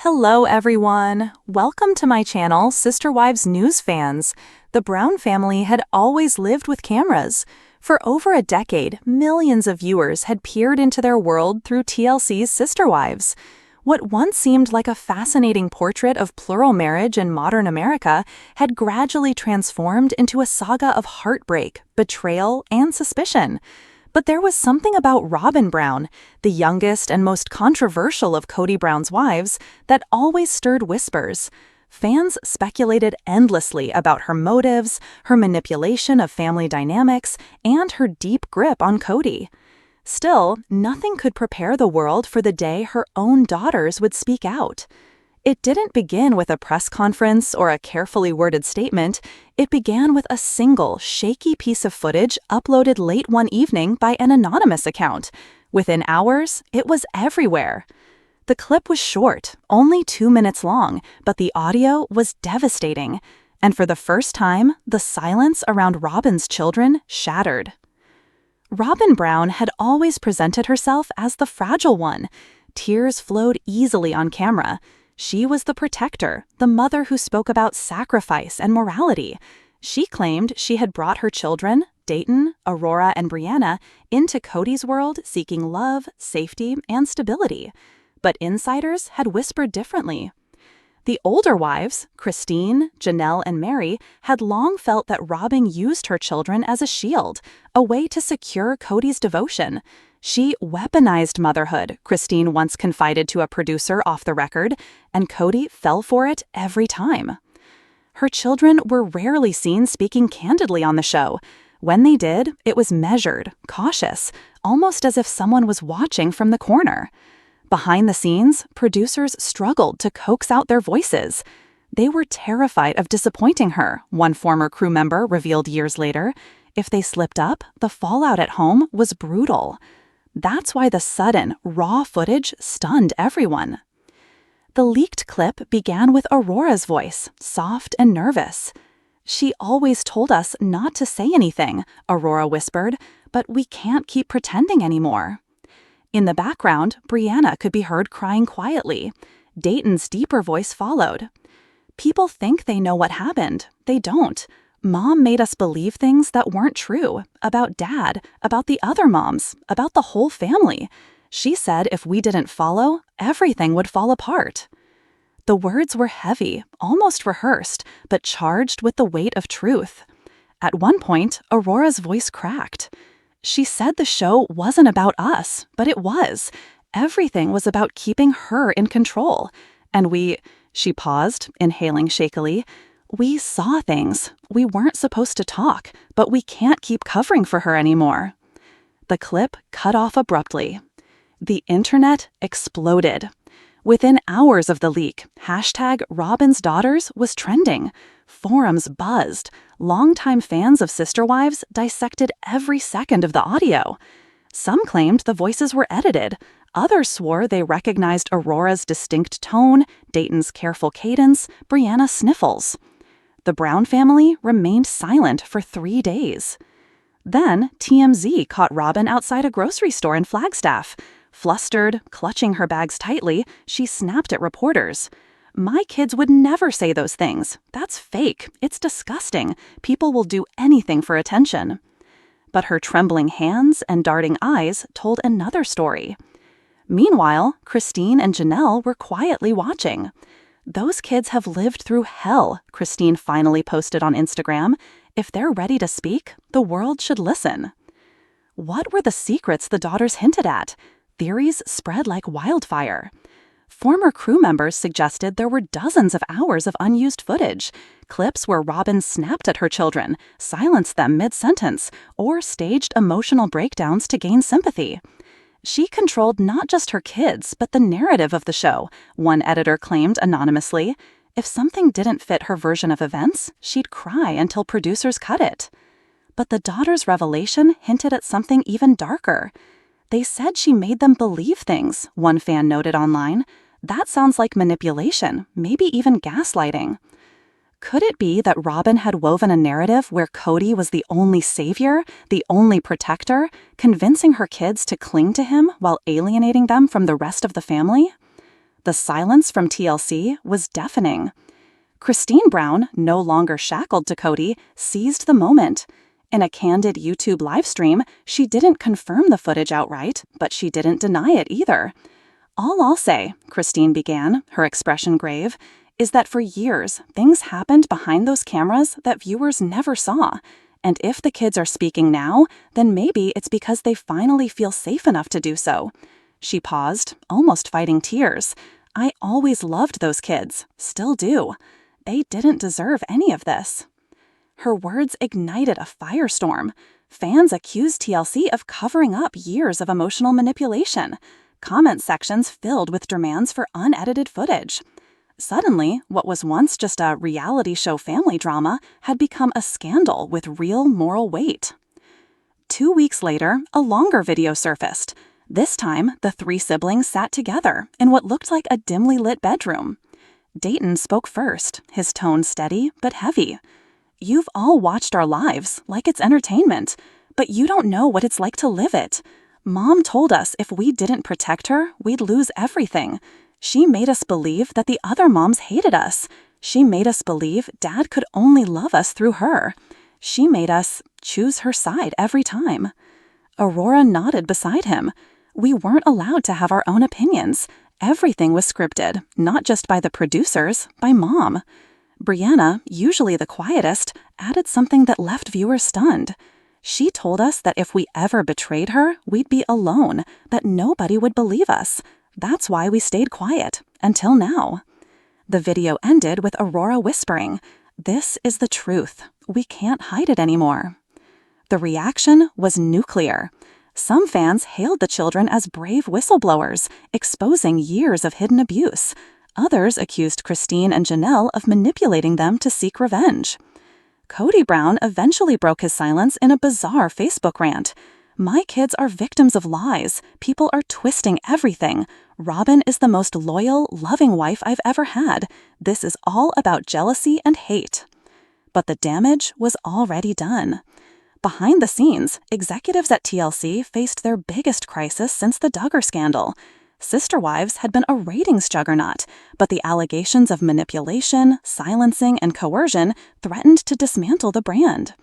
Hello everyone! Welcome to my channel, Sister Wives News fans. The Brown family had always lived with cameras. For over a decade, millions of viewers had peered into their world through TLC's Sister Wives. What once seemed like a fascinating portrait of plural marriage in modern America had gradually transformed into a saga of heartbreak, betrayal, and suspicion. But there was something about Robyn Brown, the youngest and most controversial of Kody Brown's wives, that always stirred whispers. Fans speculated endlessly about her motives, her manipulation of family dynamics, and her deep grip on Kody. Still, nothing could prepare the world for the day her own daughters would speak out. It didn't begin with a press conference or a carefully worded statement. It began with a single, shaky piece of footage uploaded late one evening by an anonymous account. Within hours, it was everywhere. The clip was short, only 2 minutes long, but the audio was devastating. And for the first time, the silence around Robyn's children shattered. Robyn Brown had always presented herself as the fragile one. Tears flowed easily on camera. She was the protector, the mother who spoke about sacrifice and morality. She claimed she had brought her children, Dayton, Aurora, and Brianna, into Kody's world seeking love, safety, and stability. But insiders had whispered differently. The older wives, Christine, Janelle, and Mary, had long felt that Robyn used her children as a shield, a way to secure Kody's devotion. She weaponized motherhood, Christine once confided to a producer off the record, and Kody fell for it every time. Her children were rarely seen speaking candidly on the show. When they did, it was measured, cautious, almost as if someone was watching from the corner. Behind the scenes, producers struggled to coax out their voices. They were terrified of disappointing her, one former crew member revealed years later. If they slipped up, the fallout at home was brutal. That's why the sudden, raw footage stunned everyone. The leaked clip began with Aurora's voice, soft and nervous. "She always told us not to say anything," Aurora whispered, "but we can't keep pretending anymore." In the background, Brianna could be heard crying quietly. Dayton's deeper voice followed. "People think they know what happened. They don't. Mom made us believe things that weren't true, about Dad, about the other moms, about the whole family. She said if we didn't follow, everything would fall apart." The words were heavy, almost rehearsed, but charged with the weight of truth. At one point, Aurora's voice cracked. She said the show wasn't about us, but it was. Everything was about keeping her in control. And she paused, inhaling shakily. "We saw things. We weren't supposed to talk, but we can't keep covering for her anymore." The clip cut off abruptly. The internet exploded. Within hours of the leak, #Robyn's Daughters was trending. Forums buzzed. Longtime fans of Sister Wives dissected every second of the audio. Some claimed the voices were edited. Others swore they recognized Aurora's distinct tone, Dayton's careful cadence, Brianna's sniffles. The Brown family remained silent for 3 days. Then, TMZ caught Robyn outside a grocery store in Flagstaff. Flustered, clutching her bags tightly, she snapped at reporters. "My kids would never say those things. That's fake. It's disgusting. People will do anything for attention." But her trembling hands and darting eyes told another story. Meanwhile, Christine and Janelle were quietly watching. "Those kids have lived through hell," Christine finally posted on Instagram. "If they're ready to speak, the world should listen." What were the secrets the daughters hinted at? Theories spread like wildfire. Former crew members suggested there were dozens of hours of unused footage, clips where Robyn snapped at her children, silenced them mid-sentence, or staged emotional breakdowns to gain sympathy. She controlled not just her kids, but the narrative of the show, one editor claimed anonymously. If something didn't fit her version of events, she'd cry until producers cut it. But the daughters' revelation hinted at something even darker. They said she made them believe things, one fan noted online. That sounds like manipulation, maybe even gaslighting. Could it be that Robyn had woven a narrative where Kody was the only savior, the only protector, convincing her kids to cling to him while alienating them from the rest of the family? The silence from TLC was deafening. Christine Brown, no longer shackled to Kody, seized the moment. In a candid YouTube livestream, she didn't confirm the footage outright, but she didn't deny it either. "All I'll say," Christine began, her expression grave, "is that for years, things happened behind those cameras that viewers never saw. And if the kids are speaking now, then maybe it's because they finally feel safe enough to do so." She paused, almost fighting tears. "I always loved those kids, still do. They didn't deserve any of this." Her words ignited a firestorm. Fans accused TLC of covering up years of emotional manipulation. Comment sections filled with demands for unedited footage. Suddenly, what was once just a reality show family drama had become a scandal with real moral weight. 2 weeks later, a longer video surfaced. This time, the three siblings sat together in what looked like a dimly lit bedroom. Dayton spoke first, his tone steady but heavy. "You've all watched our lives, like it's entertainment, but you don't know what it's like to live it. Mom told us if we didn't protect her, we'd lose everything. She made us believe that the other moms hated us. She made us believe Dad could only love us through her. She made us choose her side every time." Aurora nodded beside him. "We weren't allowed to have our own opinions. Everything was scripted, not just by the producers, by Mom." Brianna, usually the quietest, added something that left viewers stunned. "She told us that if we ever betrayed her, we'd be alone, that nobody would believe us. That's why we stayed quiet, until now." The video ended with Aurora whispering, "This is the truth. We can't hide it anymore." The reaction was nuclear. Some fans hailed the children as brave whistleblowers, exposing years of hidden abuse. Others accused Christine and Janelle of manipulating them to seek revenge. Kody Brown eventually broke his silence in a bizarre Facebook rant. "My kids are victims of lies. People are twisting everything. Robyn is the most loyal, loving wife I've ever had. This is all about jealousy and hate." But the damage was already done. Behind the scenes, executives at TLC faced their biggest crisis since the Duggar scandal. Sister Wives had been a ratings juggernaut, but the allegations of manipulation, silencing, and coercion threatened to dismantle the brand.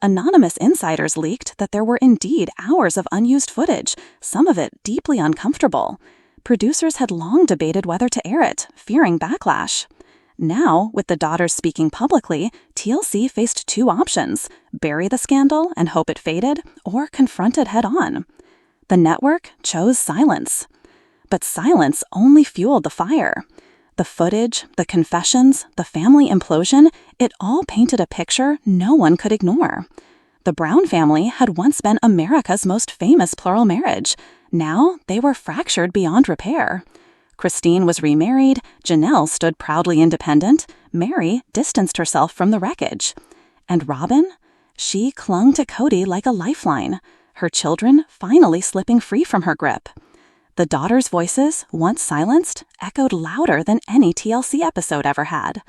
Anonymous insiders leaked that there were indeed hours of unused footage, some of it deeply uncomfortable. Producers had long debated whether to air it, fearing backlash. Now, with the daughters speaking publicly, TLC faced two options: bury the scandal and hope it faded, or confront it head-on. The network chose silence. But silence only fueled the fire. The footage, the confessions, the family implosion, it all painted a picture no one could ignore. The Brown family had once been America's most famous plural marriage. Now they were fractured beyond repair. Christine was remarried, Janelle stood proudly independent, Mary distanced herself from the wreckage. And Robyn? She clung to Kody like a lifeline, her children finally slipping free from her grip. The daughters' voices, once silenced, echoed louder than any TLC episode ever had.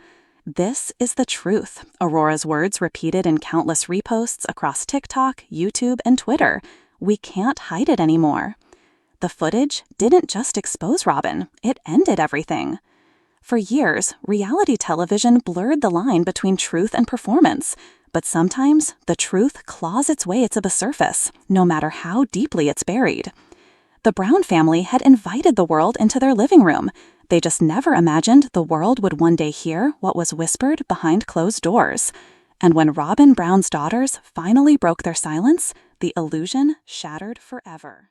"This is the truth," Aurora's words repeated in countless reposts across TikTok, YouTube, and Twitter. "We can't hide it anymore." The footage didn't just expose Robyn, it ended everything. For years, reality television blurred the line between truth and performance, but sometimes the truth claws its way to the surface, no matter how deeply it's buried. The Brown family had invited the world into their living room. They just never imagined the world would one day hear what was whispered behind closed doors. And when Robyn Brown's daughters finally broke their silence, the illusion shattered forever.